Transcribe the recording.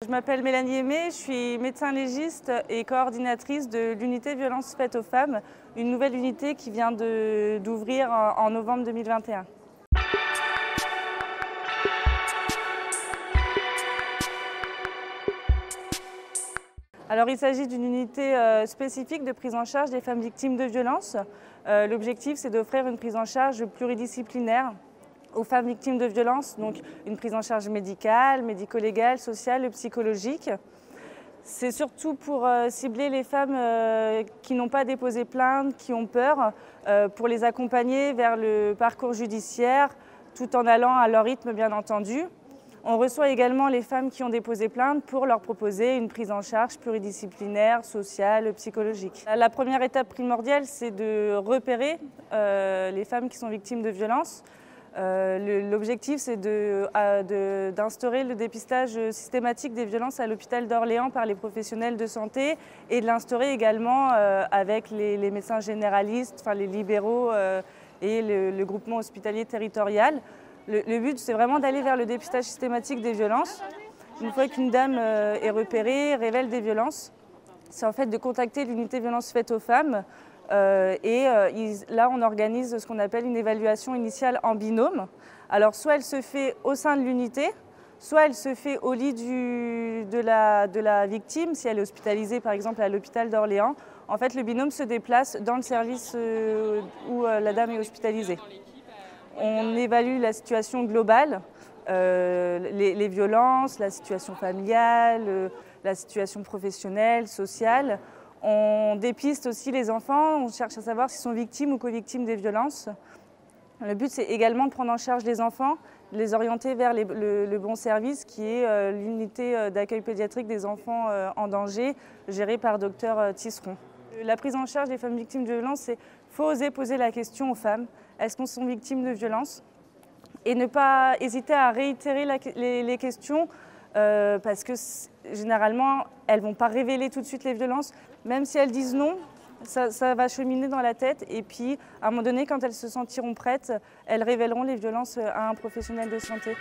Je m'appelle Mélanie Aimé, je suis médecin légiste et coordinatrice de l'unité violences faites aux femmes, une nouvelle unité qui vient d'ouvrir en novembre 2021. Alors, il s'agit d'une unité spécifique de prise en charge des femmes victimes de violences. L'objectif, c'est d'offrir une prise en charge pluridisciplinaire aux femmes victimes de violences, donc une prise en charge médicale, médico-légale, sociale et psychologique. C'est surtout pour cibler les femmes qui n'ont pas déposé plainte, qui ont peur, pour les accompagner vers le parcours judiciaire, tout en allant à leur rythme, bien entendu. On reçoit également les femmes qui ont déposé plainte pour leur proposer une prise en charge pluridisciplinaire, sociale, psychologique. La première étape primordiale, c'est de repérer les femmes qui sont victimes de violences. L'objectif, c'est d'instaurer le dépistage systématique des violences à l'hôpital d'Orléans par les professionnels de santé et de l'instaurer également avec les médecins généralistes, enfin les libéraux et le groupement hospitalier territorial. Le but, c'est vraiment d'aller vers le dépistage systématique des violences. Une fois qu'une dame est repérée, révèle des violences, c'est en fait de contacter l'unité violences faites aux femmes. Là, on organise ce qu'on appelle une évaluation initiale en binôme. Alors, soit elle se fait au sein de l'unité, soit elle se fait au lit de la victime, si elle est hospitalisée, par exemple, à l'hôpital d'Orléans. En fait, le binôme se déplace dans le service où la dame est hospitalisée. On évalue la situation globale, les violences, la situation familiale, la situation professionnelle, sociale. On dépiste aussi les enfants, on cherche à savoir s'ils sont victimes ou co-victimes des violences. Le but, c'est également de prendre en charge les enfants, de les orienter vers le bon service qui est l'unité d'accueil pédiatrique des enfants en danger, gérée par Dr Tisseron. La prise en charge des femmes victimes de violences, c'est faut oser poser la question aux femmes. Est-ce qu'on sont victimes de violences? Et ne pas hésiter à réitérer les questions parce que généralement, elles ne vont pas révéler tout de suite les violences. Même si elles disent non, ça va cheminer dans la tête. Et puis, à un moment donné, quand elles se sentiront prêtes, elles révéleront les violences à un professionnel de santé.